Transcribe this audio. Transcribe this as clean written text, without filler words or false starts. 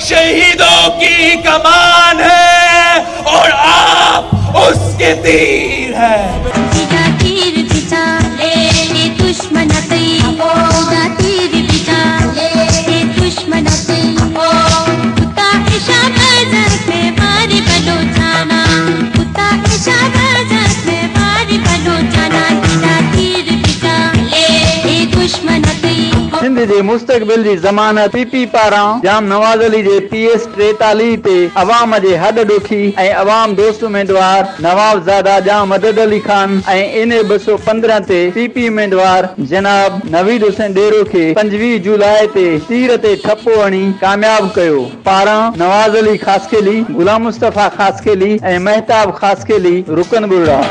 शहीदों की कमान है और आप उसके तीर है। सिंध जे मुस्तक़बिल जी ज़मानत पीपी पारां जाम नवाज़ अली जे PS 43 ते अवाम जे हॾ ॾोखी ऐं अवाम दोस्त उम्मीदवार नवाबज़ादा जाम मदद अली खान ऐं NA 215 ते PP उम्मीदवार जनाब नवीद हुसैन डेरो खे 25 जुलाई ते तीर ते ठपो हणी कामयाब कयो। पारां नवाज़ अली ख़ासकेली, गुलाम मुस्तफ़ा ख़ासकेली ऐं महताब ख़ासकेली रुकन बुर्रा।